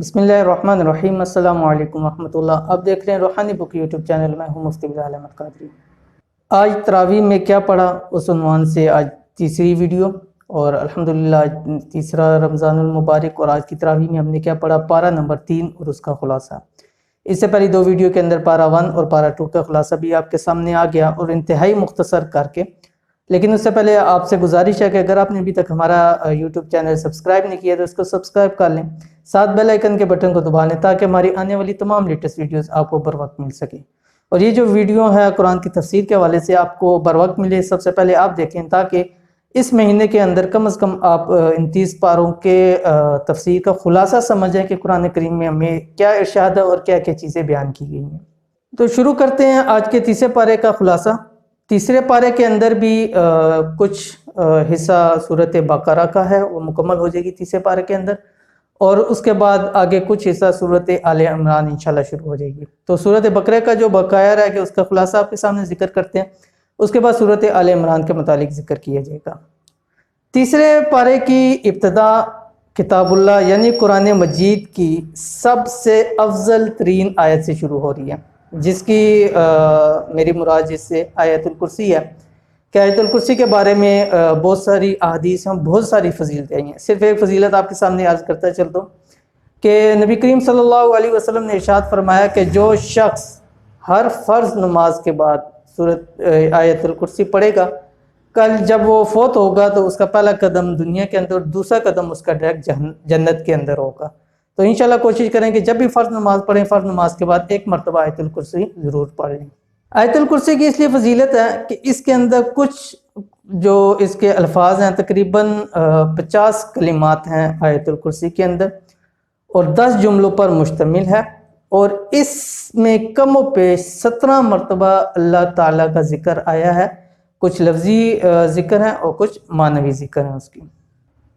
بسم اللہ الرحمن الرحیم۔ السلام علیکم ورحمۃ اللہ۔ آپ دیکھ رہے ہیں روحانی بک یوٹیوب چینل۔ میں ہوں مفتی بلال احمد قادری۔ آج تراویح میں کیا پڑھا اس عنوان سے آج تیسری ویڈیو، اور الحمدللہ آج تیسرا رمضان المبارک، اور آج کی تراویح میں ہم نے کیا پڑھا، پارہ نمبر 3 اور اس کا خلاصہ۔ اس سے پہلی دو ویڈیو کے اندر پارہ 1 اور پارہ 2 کا خلاصہ بھی آپ کے سامنے آ گیا، اور انتہائی مختصر کر کے۔ لیکن اس سے پہلے آپ سے گزارش ہے کہ اگر آپ نے ابھی تک ہمارا یوٹیوب چینل سبسکرائب نہیں کیا تو اس کو سبسکرائب کر لیں، ساتھ بیل آئیکن کے بٹن کو دبا لیں تاکہ ہماری آنے والی تمام لیٹسٹ ویڈیوز آپ کو بر وقت مل سکیں۔ اور یہ جو ویڈیو ہے قرآن کی تفسیر کے حوالے سے آپ کو بر وقت ملے، سب سے پہلے آپ دیکھیں تاکہ اس مہینے کے اندر کم از کم آپ 29 پاروں کے تفسیر کا خلاصہ سمجھیں کہ قرآن کریم میں ہمیں کیا ارشاد ہے اور کیا کیا چیزیں بیان کی گئی ہیں۔ تو شروع کرتے ہیں آج کے تیسرے پارے کا خلاصہ۔ تیسرے پارے کے اندر بھی کچھ حصہ سورۃ بقرہ کا ہے، وہ مکمل ہو جائے گی تیسرے پارے کے اندر، اور اس کے بعد آگے کچھ حصہ سورۃ آل عمران انشاءاللہ شروع ہو جائے گی۔ تو سورۃ بقرہ کا جو بقایا رہ گیا اس کا خلاصہ آپ کے سامنے ذکر کرتے ہیں، اس کے بعد سورۃ آل عمران کے متعلق ذکر کیا جائے گا۔ تیسرے پارے کی ابتدا کتاب اللہ یعنی قرآن مجید کی سب سے افضل ترین آیت سے شروع ہو رہی ہے، جس کی میری مراد جس سے آیت الکرسی ہے، کہ آیت الکرسی کے بارے میں بہت ساری احادیث ہیں، بہت ساری فضیلتیں ہیں۔ صرف ایک فضیلت آپ کے سامنے عرض کرتا چل دو کہ نبی کریم صلی اللہ علیہ وسلم نے ارشاد فرمایا کہ جو شخص ہر فرض نماز کے بعد سورۃ آیت الکرسی پڑھے گا، کل جب وہ فوت ہوگا تو اس کا پہلا قدم دنیا کے اندر، دوسرا قدم اس کا ڈائریکٹ جنت کے اندر ہوگا۔ تو انشاءاللہ کوشش کریں کہ جب بھی فرض نماز پڑھیں، فرض نماز کے بعد ایک مرتبہ آیت الکرسی ضرور پڑھیں۔ آیت الکرسی کی اس لیے فضیلت ہے کہ اس کے اندر کچھ جو اس کے الفاظ ہیں، تقریباً 50 کلمات ہیں آیت الکرسی کے اندر، اور 10 جملوں پر مشتمل ہے، اور اس میں کم و بیش 17 مرتبہ اللہ تعالیٰ کا ذکر آیا ہے۔ کچھ لفظی ذکر ہیں اور کچھ معنوی ذکر ہیں اس کی۔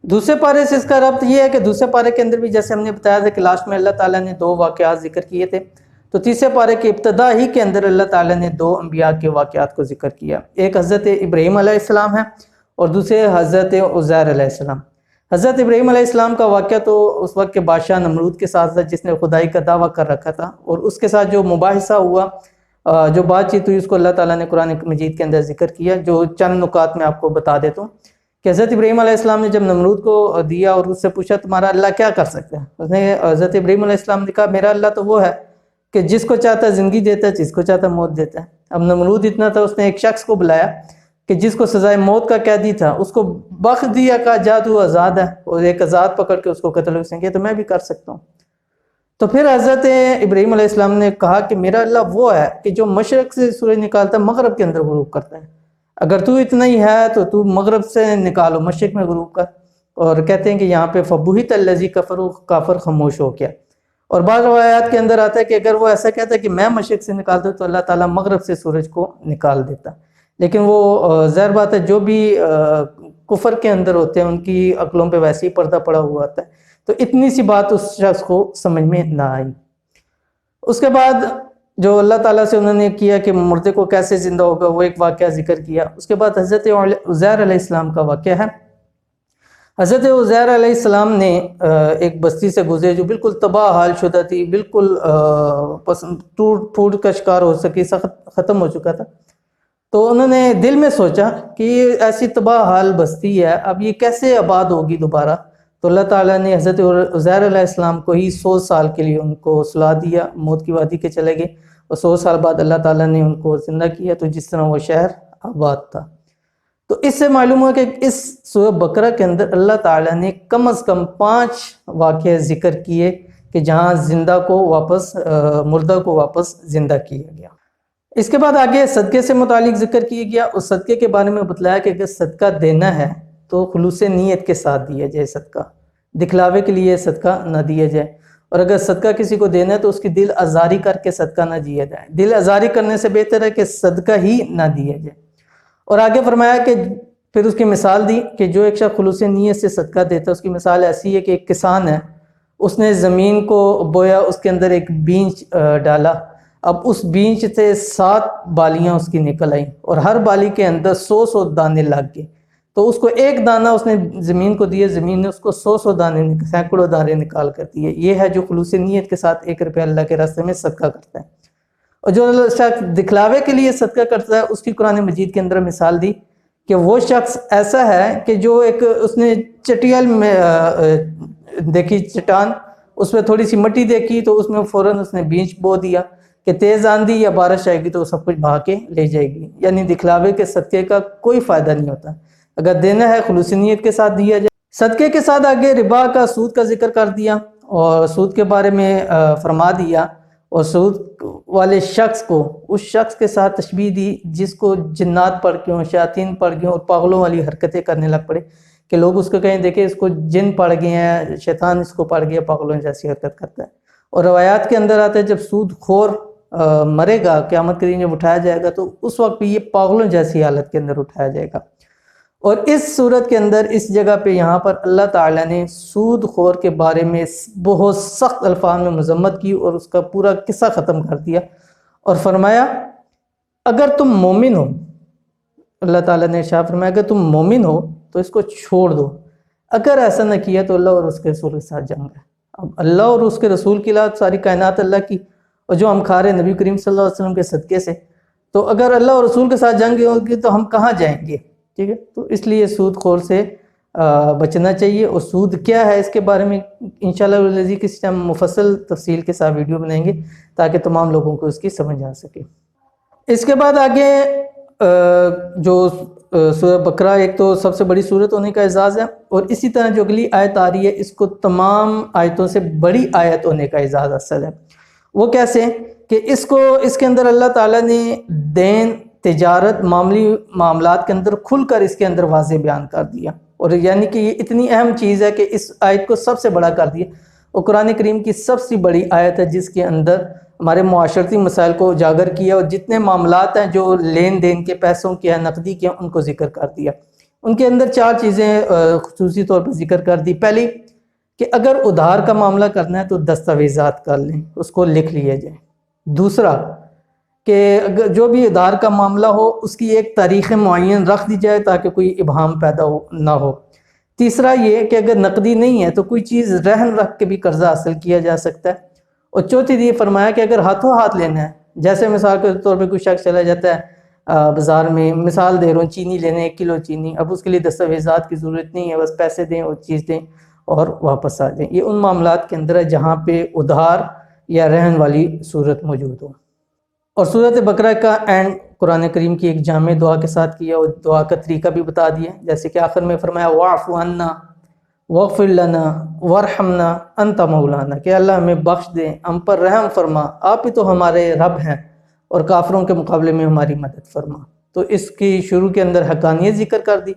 دوسرے پارے سے اس کا ربط یہ ہے کہ دوسرے پارے کے اندر بھی جیسے ہم نے بتایا تھا کہ لاسٹ میں اللہ تعالیٰ نے 2 واقعات ذکر کیے تھے، تو تیسرے پارے کی ابتدا ہی کے اندر اللہ تعالیٰ نے 2 انبیاء کے واقعات کو ذکر کیا۔ ایک حضرت ابراہیم علیہ السلام ہے اور دوسرے حضرت عزیر علیہ السلام۔ حضرت ابراہیم علیہ السلام کا واقعہ تو اس وقت کے بادشاہ نمرود کے ساتھ تھا، جس نے خدائی کا دعویٰ کر رکھا تھا، اور اس کے ساتھ جو مباحثہ ہوا، جو بات چیت ہوئی، اس کو اللہ تعالیٰ نے قرآن مجید کے اندر ذکر کیا، جو چند نکات میں آپ کو بتا دیتا ہوں کہ حضرت ابراہیم علیہ السلام نے جب نمرود کو دیا اور اس سے پوچھا تمہارا اللہ کیا کر سکتا ہے، اس نے حضرت ابراہیم علیہ السلام نے کہا میرا اللہ تو وہ ہے کہ جس کو چاہتا ہے زندگی دیتا ہے، جس کو چاہتا ہے موت دیتا ہے۔ اب نمرود اتنا تھا، اس نے ایک شخص کو بلایا کہ جس کو سزائے موت کا قیدی تھا، اس کو بخش دیا، کہا جا تو آزاد ہے، اور ایک آزاد پکڑ کے اس کو قتل ہو سکے تو میں بھی کر سکتا ہوں۔ تو پھر حضرت ابراہیم علیہ السلام نے کہا کہ میرا اللہ وہ ہے کہ جو مشرق سے سورج نکالتا ہے مغرب کے اندر غروب کرتا ہے، اگر تو اتنا ہی ہے تو تو مغرب سے نکالو، مشرق میں غروب کر۔ اور کہتے ہیں کہ یہاں پہ فبہت الذی کفر، کافر خاموش ہو گیا۔ اور بعض روایات کے اندر آتا ہے کہ اگر وہ ایسا کہتا ہے کہ میں مشرق سے نکالتا ہوں تو اللہ تعالیٰ مغرب سے سورج کو نکال دیتا۔ لیکن وہ ظاہر بات ہے جو بھی کفر کے اندر ہوتے ہیں ان کی عقلوں پہ ویسے ہی پردہ پڑا ہوا ہوتا ہے، تو اتنی سی بات اس شخص کو سمجھ میں نہ آئی۔ اس کے بعد جو اللہ تعالیٰ سے انہوں نے کیا کہ مردے کو کیسے زندہ ہوگا، وہ ایک واقعہ ذکر کیا۔ اس کے بعد حضرت عزیر علیہ السلام کا واقعہ ہے۔ حضرت عزیر علیہ السلام نے ایک بستی سے گزرے جو بالکل تباہ حال شدہ تھی، بالکل ٹوٹ پھوٹ کا شکار ہو سکی، ختم ہو چکا تھا۔ تو انہوں نے دل میں سوچا کہ یہ ایسی تباہ حال بستی ہے، اب یہ کیسے آباد ہوگی دوبارہ؟ تو اللہ تعالیٰ نے حضرت عزیر علیہ السلام کو ہی 100 سال کے لیے ان کو سلا دیا، موت کی وادی کے چلے گئے، اور 100 سال بعد اللہ تعالیٰ نے ان کو زندہ کیا، تو جس طرح وہ شہر آباد تھا۔ تو اس سے معلوم ہوا کہ اس سورہ بقرہ کے اندر اللہ تعالیٰ نے کم از کم 5 واقعے ذکر کیے کہ جہاں زندہ کو واپس، مردہ کو واپس زندہ کیا گیا۔ اس کے بعد آگے صدقے سے متعلق ذکر کیا گیا، اس صدقے کے بارے میں بتلایا کہ اگر صدقہ دینا ہے تو خلوص نیت کے ساتھ دیا جائے، صدقہ دکھلاوے کے لیے صدقہ نہ دیا جائے، اور اگر صدقہ کسی کو دینا ہے تو اس کی دل آزاری کر کے صدقہ نہ دیا جائے۔ دل آزاری کرنے سے بہتر ہے کہ صدقہ ہی نہ دیا جائے۔ اور آگے فرمایا کہ پھر اس کی مثال دی کہ جو ایک شخص خلوص نیت سے صدقہ دیتا ہے، اس کی مثال ایسی ہے کہ ایک کسان ہے، اس نے زمین کو بویا، اس کے اندر ایک بیج ڈالا، اب اس بیج سے 7 بالیاں اس کی نکل آئیں، اور ہر بالی کے اندر 100 دانے لگ گئے۔ تو اس کو ایک دانہ اس نے زمین کو دیا، زمین نے اس کو 100 دانے سینکڑوں دانے نکال کر دیے۔ یہ ہے جو خلوص نیت کے ساتھ 1 روپیہ اللہ کے راستے میں صدقہ کرتا ہے۔ اور جو شخص دکھلاوے کے لیے صدقہ کرتا ہے اس کی قرآن مجید کے اندر مثال دی کہ وہ شخص ایسا ہے کہ جو اس نے چٹیل میں دیکھی چٹان، اس میں تھوڑی سی مٹی دیکھی تو اس میں فوراً اس نے بیج بو دیا کہ تیز آندھی یا بارش آئے گی تو وہ سب کچھ بہا کے لے جائے گی۔ یعنی دکھلاوے کے صدقے کا کوئی فائدہ نہیں ہوتا۔ اگر دینا ہے خلوص نیت کے ساتھ دیا جائے۔ صدقے کے ساتھ آگے ربا کا، سود کا ذکر کر دیا اور سود کے بارے میں فرما دیا، اور سود والے شخص کو اس شخص کے ساتھ تشبیہ دی جس کو جنات پڑ گئے ہوں، شیاطین پڑ گئے ہوں اور پاگلوں والی حرکتیں کرنے لگ پڑے کہ لوگ اس کو کہیں دیکھیں اس کو جن پڑ گئے ہیں، شیطان اس کو پڑ گیا، پاگلوں جیسی حرکت کرتا ہے۔ اور روایات کے اندر آتا ہے جب سود خور مرے گا، قیامت کے دن جب اٹھایا جائے گا تو اس وقت بھی یہ پاگلوں جیسی حالت کے اندر اٹھایا جائے گا۔ اور اس صورت کے اندر اس جگہ پہ یہاں پر اللہ تعالیٰ نے سود خور کے بارے میں بہت سخت الفاظ میں مذمت کی اور اس کا پورا قصہ ختم کر دیا اور فرمایا اگر تم مومن ہو، اللہ تعالیٰ نے ارشاد فرمایا اگر تم مومن ہو تو اس کو چھوڑ دو، اگر ایسا نہ کیا تو اللہ اور اس کے رسول کے ساتھ جنگ ہے۔ اب اللہ اور اس کے رسول کی علاوہ ساری کائنات اللہ کی، اور جو ہم کھا رہے نبی کریم صلی اللہ علیہ وسلم کے صدقے سے، تو اگر اللہ اور رسول کے ساتھ جنگ ہوگی تو ہم کہاں جائیں گے؟ ٹھیک ہے، تو اس لیے سود خور سے بچنا چاہیے۔ اور سود کیا ہے اس کے بارے میں انشاءاللہ کسی ٹائم مفصل تفصیل کے ساتھ ویڈیو بنائیں گے تاکہ تمام لوگوں کو اس کی سمجھ آ سکے۔ اس کے بعد آگے جو سورہ بقرہ، ایک تو سب سے بڑی سورت ہونے کا اعزاز ہے، اور اسی طرح جو اگلی آیت آ رہی ہے اس کو تمام آیتوں سے بڑی آیت ہونے کا اعزاز اصل ہے۔ وہ کیسے کہ اس کے اندر اللہ تعالیٰ نے دین، تجارت، معاملات کے اندر کھل کر اس کے اندر واضح بیان کر دیا، اور یعنی کہ یہ اتنی اہم چیز ہے کہ اس آیت کو سب سے بڑا کر دیا۔ اور قرآن کریم کی سب سے بڑی آیت ہے جس کے اندر ہمارے معاشرتی مسائل کو اجاگر کیا، اور جتنے معاملات ہیں جو لین دین کے، پیسوں کے ہیں، نقدی کے ہیں، ان کو ذکر کر دیا۔ ان کے اندر 4 چیزیں خصوصی طور پر ذکر کر دی۔ پہلی کہ اگر ادھار کا معاملہ کرنا ہے تو دستاویزات کر لیں، اس کو لکھ لیے جائیں۔ دوسرا کہ جو بھی ادھار کا معاملہ ہو اس کی ایک تاریخ معین رکھ دی جائے تاکہ کوئی ابہام پیدا نہ ہو۔ تیسرا یہ کہ اگر نقدی نہیں ہے تو کوئی چیز رہن رکھ کے بھی قرضہ حاصل کیا جا سکتا ہے۔ اور چوتھی یہ فرمایا کہ اگر ہاتھوں ہاتھ لینا ہے، جیسے مثال کے طور پہ کوئی شخص چلا جاتا ہے بازار میں، مثال دے رہا ہوں چینی لینے، 1 کلو چینی، اب اس کے لیے دستاویزات کی ضرورت نہیں ہے، بس پیسے دیں اور چیز دیں اور واپس آ جائیں۔ یہ ان معاملات کے اندر ہے جہاں پہ ادھار یا رہن والی صورت موجود ہو۔ اور سورۃ بقرہ کا اینڈ قرآن کریم کی ایک جامع دعا کے ساتھ کیا، اور دعا کا طریقہ بھی بتا دیا، جیسے کہ آخر میں فرمایا واعف عنا واغفر لنا وارحمنا انت مولانا، کہ اللہ ہمیں بخش دے، ہم پر رحم فرما، آپ ہی تو ہمارے رب ہیں، اور کافروں کے مقابلے میں ہماری مدد فرما۔ تو اس کی شروع کے اندر حقانیت ذکر کر دی،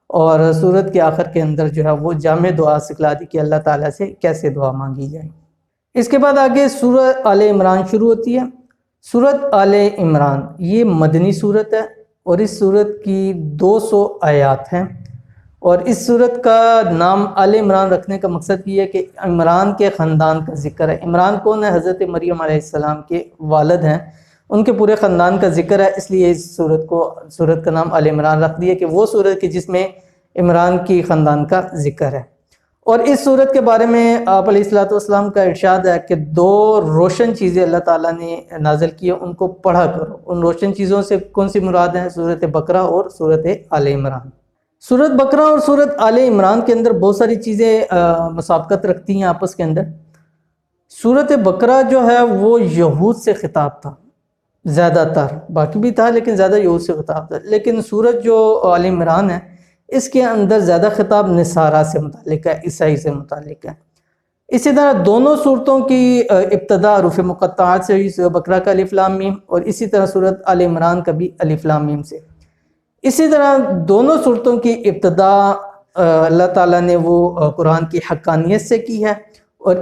اور سورت کے آخر کے اندر جو ہے وہ جامع دعا سکھلا دی کہ اللہ تعالیٰ سے کیسے دعا مانگی جائے۔ اس کے بعد آگے سورہ آل عمران شروع ہوتی ہے۔ سورت آل عمران یہ مدنی سورت ہے، اور اس سورت کی 200 آیات ہیں، اور اس سورت کا نام آل عمران رکھنے کا مقصد یہ ہے کہ عمران کے خاندان کا ذکر ہے۔ عمران کون ہے؟ حضرت مریم علیہ السلام کے والد ہیں، ان کے پورے خاندان کا ذکر ہے، اس لیے اس سورت کا نام آل عمران رکھ دیا کہ وہ سورت کی جس میں عمران کی خاندان کا ذکر ہے۔ اور اس سورت کے بارے میں آپ علیہ السلام کا ارشاد ہے کہ 2 روشن چیزیں اللہ تعالیٰ نے نازل کی ہیں، ان کو پڑھا کرو۔ ان روشن چیزوں سے کون سی مراد ہیں؟ سورت بقرہ اور سورت آل عمران۔ سورت بقرہ اور سورت آل عمران کے اندر بہت ساری چیزیں مسابقت رکھتی ہیں آپس کے اندر۔ سورت بقرہ جو ہے وہ یہود سے خطاب تھا زیادہ تر، باقی بھی تھا لیکن زیادہ یہود سے خطاب تھا۔ لیکن سورت جو آل عمران ہے اس کے اندر زیادہ خطاب نصارہ سے متعلق ہے، عیسائی سے متعلق ہے۔ اسی طرح دونوں صورتوں کی ابتدا حروف مقطعات سے ہوئی، سورہ بقرہ کا الف لام میم، اور اسی طرح سورت آل عمران کا بھی الف لام میم سے۔ اسی طرح دونوں صورتوں کی ابتدا اللہ تعالیٰ نے وہ قرآن کی حقانیت سے کی ہے، اور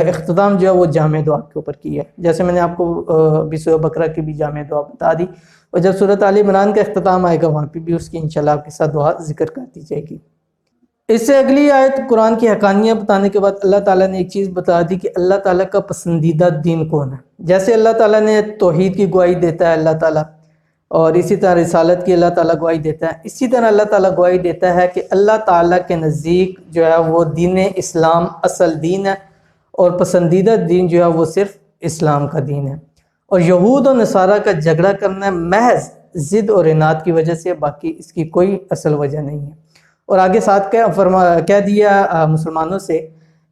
اختتام جو ہے وہ جامع دعا کے اوپر کی ہے، جیسے میں نے آپ کو بھی سورہ بقرہ کی بھی جامع دعا بتا دی، اور جب سورت آل عمران کا اختتام آئے گا وہاں پہ بھی اس کی انشاءاللہ آپ کے ساتھ دعا ذکر کر دی جائے گی۔ اس سے اگلی آیت قرآن کی حقانیت بتانے کے بعد اللہ تعالیٰ نے ایک چیز بتا دی کہ اللہ تعالیٰ کا پسندیدہ دین کون ہے۔ جیسے اللہ تعالیٰ نے توحید کی گواہی دیتا ہے اللہ تعالیٰ، اور اسی طرح رسالت کی اللہ تعالیٰ گواہی دیتا ہے۔ اسی طرح اللہ تعالیٰ گواہی دیتا ہے کہ اللہ تعالیٰ کے نزدیک جو ہے وہ دین اسلام اصل دین ہے، اور پسندیدہ دین جو ہے وہ صرف اسلام کا دین ہے، اور یہود و نصارہ کا جھگڑا کرنا محض ضد اور اناد کی وجہ سے، باقی اس کی کوئی اصل وجہ نہیں ہے۔ اور آگے ساتھ کہہ دیا مسلمانوں سے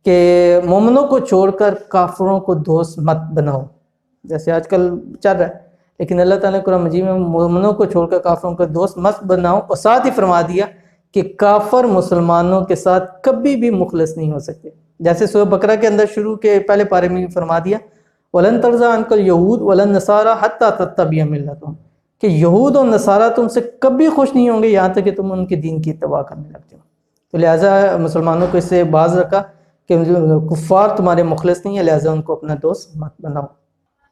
کہ مومنوں کو چھوڑ کر کافروں کو دوست مت بناؤ، جیسے آج کل چل رہا ہے، لیکن اللہ تعالیٰ نے قرآن مجید میں مومنوں کو چھوڑ کر کافروں کو دوست مت بناؤ، اور ساتھ ہی فرما دیا کہ کافر مسلمانوں کے ساتھ کبھی بھی مخلص نہیں ہو سکتے، جیسے سورہ بقرہ کے اندر شروع کے پہلے پارے میں فرما دیا وَلَن تَرْضَىٰ عَنْكَ الْيَهُودُ وَلَا النَّصَارَىٰ حَتَّىٰ تَتَّبِعَ مِلَّتَهُمْ، کہ یہود اور نصارہ تم سے کبھی خوش نہیں ہوں گے یہاں تک کہ تم ان کے دین کی اتباع کرنے لگ جاؤ۔ تو لہٰذا مسلمانوں کو اس سے باز رکھا کہ کفار تمہارے مخلص نہیں ہیں، لہٰذا ان کو اپنا دوست مت بناؤ۔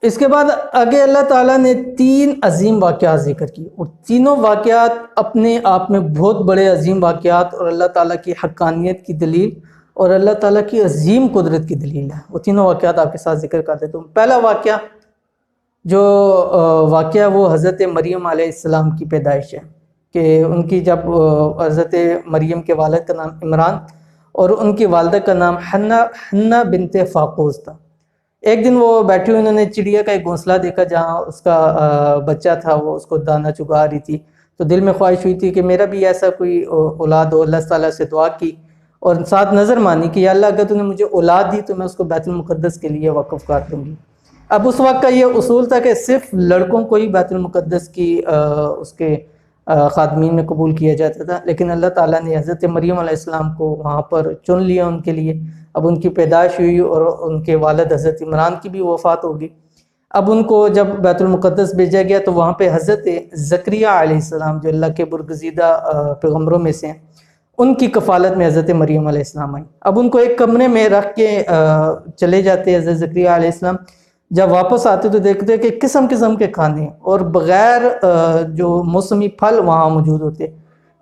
اس کے بعد آگے اللہ تعالیٰ نے 3 عظیم واقعات ذکر کیے، اور تینوں واقعات اپنے آپ میں بہت بڑے عظیم واقعات اور اللہ تعالیٰ کی حقانیت کی دلیل اور اللہ تعالیٰ کی عظیم قدرت کی دلیل ہے۔ وہ تینوں واقعات آپ کے ساتھ ذکر کر دیتا ہوں۔ پہلا واقعہ جو واقعہ وہ حضرت مریم علیہ السلام کی پیدائش ہے، کہ ان کی جب حضرت مریم کے والد کا نام عمران اور ان کی والدہ کا نام حنہ بنت فاقوس تھا۔ ایک دن وہ بیٹھی ہوئی، انہوں نے چڑیا کا ایک گھونسلہ دیکھا جہاں اس کا بچہ تھا، وہ اس کو دانہ چگا رہی تھی، تو دل میں خواہش ہوئی تھی کہ میرا بھی ایسا کوئی اولاد ہو۔ اللہ تعالیٰ سے دعا کی اور ساتھ نظر مانی کہ یا اللہ اگر تو نے مجھے اولاد دی تو میں اس کو بیت المقدس کے لیے وقف کر دوں گی۔ اب اس وقت کا یہ اصول تھا کہ صرف لڑکوں کو ہی بیت المقدس کی اس کے خادمین میں قبول کیا جاتا تھا، لیکن اللہ تعالیٰ نے حضرت مریم علیہ السلام کو وہاں پر چن لیا ان کے لیے۔ اب ان کی پیدائش ہوئی اور ان کے والد حضرت عمران کی بھی وفات ہوگی۔ اب ان کو جب بیت المقدس بھیجا گیا تو وہاں پہ حضرت زکریا علیہ السلام جو اللہ کے برگزیدہ پیغمبروں میں سے ہیں، ان کی کفالت میں حضرت مریم علیہ السلام آئی۔ اب ان کو ایک کمرے میں رکھ کے چلے جاتے حضرت زکریا علیہ السلام، جب واپس آتے تو دیکھتے کہ قسم قسم کے کھانے اور بغیر جو موسمی پھل وہاں موجود ہوتے۔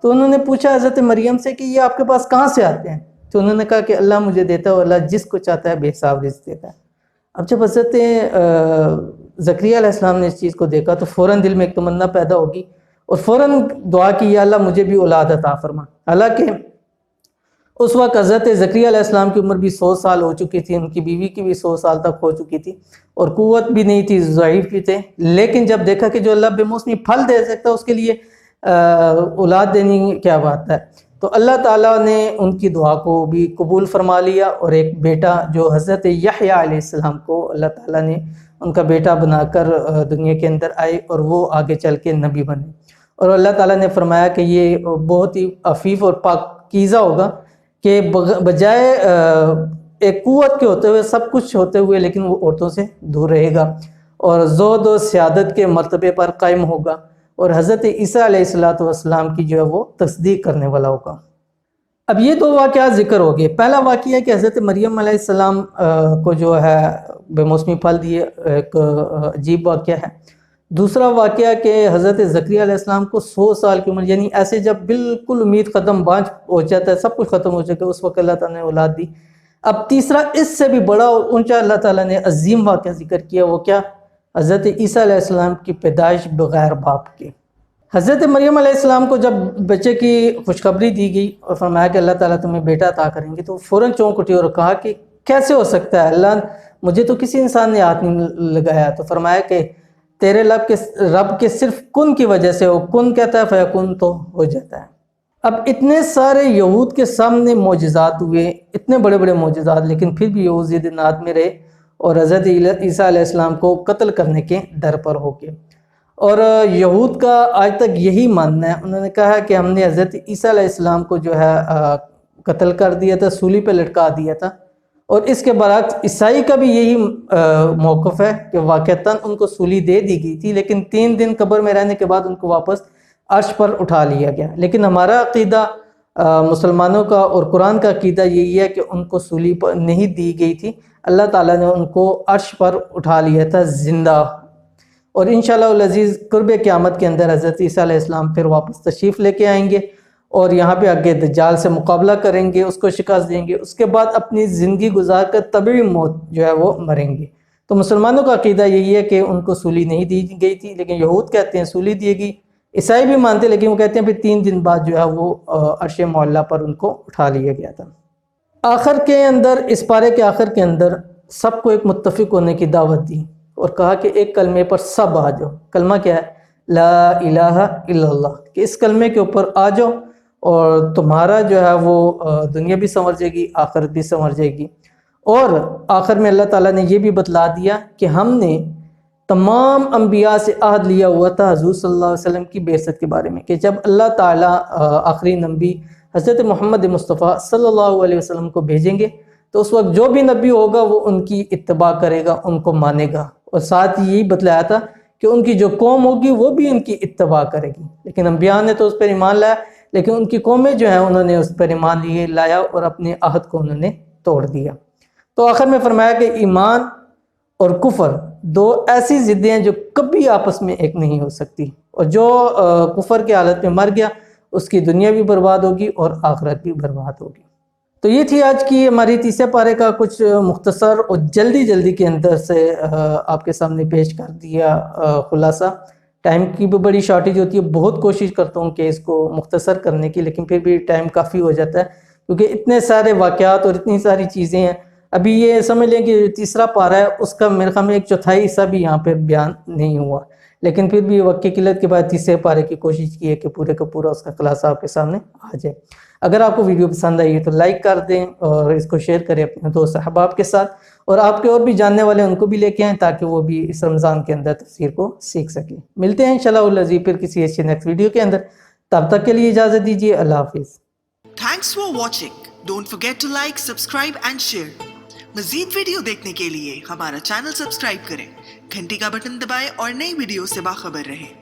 تو انہوں نے پوچھا حضرت مریم سے کہ یہ آپ کے پاس کہاں سے آتے ہیں؟ تو انہوں نے کہا کہ اللہ مجھے دیتا ہے اور اللہ جس کو چاہتا ہے بے حساب رزق دیتا ہے۔ اب جب حضرت زکریا علیہ السلام نے اس چیز کو دیکھا تو فوراً دل میں ایک تمنا پیدا ہوگی اور فوراً دعا کی یا اللہ مجھے بھی اولاد عطا فرما۔ حالانکہ اس وقت حضرت زکریا علیہ السلام کی عمر بھی 100 سال ہو چکی تھی، ان کی بیوی کی بھی 100 سال تک ہو چکی تھی اور قوت بھی نہیں تھی، ضعیف بھی تھے، لیکن جب دیکھا کہ جو اللہ بے موسمی پھل دے سکتا ہے اس کے لیے اولاد دینی کیا بات ہے، تو اللہ تعالیٰ نے ان کی دعا کو بھی قبول فرما لیا اور ایک بیٹا جو حضرت یحییٰ علیہ السلام کو اللہ تعالیٰ نے ان کا بیٹا بنا کر دنیا کے اندر آئے اور وہ آگے چل کے نبی بنے۔ اور اللہ تعالیٰ نے فرمایا کہ یہ بہت ہی عفیف اور پاکیزہ ہوگا کہ بجائے ایک قوت کے ہوتے ہوئے سب کچھ ہوتے ہوئے لیکن وہ عورتوں سے دور رہے گا اور زہد و سیادت کے مرتبے پر قائم ہوگا اور حضرت عیسیٰ علیہ السلام کی جو ہے وہ تصدیق کرنے والا ہوگا۔ اب یہ 2 واقعات ذکر ہو گئے۔ پہلا واقعہ ہے کہ حضرت مریم علیہ السلام کو جو ہے بے موسمی پھل دیے، ایک عجیب واقعہ ہے۔ دوسرا واقعہ کہ حضرت زکریا علیہ السلام کو 100 سال کی عمر، یعنی ایسے جب بالکل امید ختم، بانجھ ہو جاتا ہے، سب کچھ ختم ہو چکا ہے، اس وقت اللہ تعالیٰ نے اولاد دی۔ اب تیسرا اس سے بھی بڑا اور اونچا اللہ تعالیٰ نے عظیم واقعہ ذکر کیا، وہ کیا؟ حضرت عیسیٰ علیہ السلام کی پیدائش بغیر باپ کے۔ حضرت مریم علیہ السلام کو جب بچے کی خوشخبری دی گئی اور فرمایا کہ اللہ تعالیٰ تمہیں بیٹا عطا کریں گے تو فوراً چونک اٹھی اور کہا کہ کیسے ہو سکتا ہے اللہ، مجھے تو کسی انسان نے ہاتھ نہیں لگایا۔ تو فرمایا کہ تیرے رب کے صرف کن کی وجہ سے، وہ کن کہتا ہے فیکون تو ہو جاتا ہے۔ اب اتنے سارے یہود کے سامنے معجزات ہوئے، اتنے بڑے بڑے معجزات، لیکن پھر بھی یہود ضد اناد میں رہے اور حضرت عیسیٰ علیہ السلام کو قتل کرنے کے ڈر پر ہو گئے۔ اور یہود کا آج تک یہی ماننا ہے، انہوں نے کہا کہ ہم نے حضرت عیسیٰ علیہ السلام کو جو ہے قتل کر دیا تھا، سولی پہ لٹکا دیا تھا، اور اس کے برعکس عیسائی کا بھی یہی موقف ہے کہ واقعتاً ان کو سولی دے دی گئی تھی، لیکن 3 دن قبر میں رہنے کے بعد ان کو واپس عرش پر اٹھا لیا گیا۔ لیکن ہمارا عقیدہ مسلمانوں کا اور قرآن کا عقیدہ یہی ہے کہ ان کو سولی پر نہیں دی گئی تھی، اللہ تعالیٰ نے ان کو عرش پر اٹھا لیا تھا زندہ۔ اور انشاءاللہ العزیز قرب قیامت کے اندر حضرت عیسیٰ علیہ السلام پھر واپس تشریف لے کے آئیں گے اور یہاں پہ آگے دجال سے مقابلہ کریں گے، اس کو شکست دیں گے، اس کے بعد اپنی زندگی گزار کر طبعی موت جو ہے وہ مریں گے۔ تو مسلمانوں کا عقیدہ یہی ہے کہ ان کو سولی نہیں دی گئی تھی، لیکن یہود کہتے ہیں سولی دی گئی، عیسائی بھی مانتے لیکن وہ کہتے ہیں پھر 3 دن بعد جو ہے وہ عرش معلیٰ پر ان کو اٹھا لیا گیا تھا۔ آخر کے اندر، اس پارے کے آخر کے اندر سب کو ایک متفق ہونے کی دعوت دی اور کہا کہ ایک کلمے پر سب آ جاؤ۔ کلمہ کیا ہے؟ لا الہ الا اللہ، کہ اس کلمے کے اوپر آ جاؤ اور تمہارا جو ہے وہ دنیا بھی سنور جائے گی، آخرت بھی سنور جائے گی۔ اور آخر میں اللہ تعالیٰ نے یہ بھی بتلا دیا کہ ہم نے تمام انبیاء سے عہد لیا ہوا تھا حضور صلی اللہ علیہ وسلم کی بعثت کے بارے میں، کہ جب اللہ تعالیٰ آخری نبی حضرت محمد مصطفیٰ صلی اللہ علیہ وسلم کو بھیجیں گے تو اس وقت جو بھی نبی ہوگا وہ ان کی اتباع کرے گا، ان کو مانے گا، اور ساتھ یہی بتلایا تھا کہ ان کی جو قوم ہوگی وہ بھی ان کی اتباع کرے گی۔ لیکن انبیاء نے تو اس پر ایمان لایا، لیکن ان کی قومیں جو ہیں انہوں نے اس پر ایمان لایا اور اپنے عہد کو انہوں نے توڑ دیا۔ تو آخر میں فرمایا کہ ایمان اور کفر 2 ایسی ضدیں ہیں جو کبھی آپس میں ایک نہیں ہو سکتی، اور جو کفر کی حالت میں مر گیا اس کی دنیا بھی برباد ہوگی اور آخرت بھی برباد ہوگی۔ تو یہ تھی آج کی ہماری تیسرے پارے کا کچھ مختصر اور جلدی کے اندر سے آپ کے سامنے پیش کر دیا خلاصہ۔ ٹائم کی بھی بڑی شارٹیج ہوتی ہے، بہت کوشش کرتا ہوں کہ اس کو مختصر کرنے کی، لیکن پھر بھی ٹائم کافی ہو جاتا ہے کیونکہ اتنے سارے واقعات اور اتنی ساری چیزیں ہیں۔ ابھی یہ سمجھ لیں کہ تیسرا پارہ ہے، اس کا میرے خیال میں 1/4 حصہ بھی یہاں پہ بیان نہیں ہوا، لیکن پھر بھی وقت کی قلت کے بعد تیسرے پارے کی کوشش کی ہے کہ پورے کا پورا اس کا خلاصہ آپ کے سامنے آ جائے۔ اگر آپ کو ویڈیو پسند آئی ہے تو لائک کر دیں اور اس کو شیئر کریں اپنے دوست احباب کے ساتھ، اور آپ کے اور بھی جاننے والے ان کو بھی لے کے آئیں تاکہ وہ بھی اس رمضان کے اندر تفسیر کو سیکھ سکیں۔ ملتے ہیں انشاءاللہ العزیز پھر کسی ایسی نیکسٹ ویڈیو کے اندر، تب تک کے لیے اجازت دیجیے، اللہ حافظ۔ Thanks for watching. Don't forget to like, subscribe and share. مزید ویڈیو دیکھنے کے لیے ہمارا چینل سبسکرائب کریں، گھنٹی کا بٹن دبائیں اور نئی ویڈیو سے باخبر رہیں۔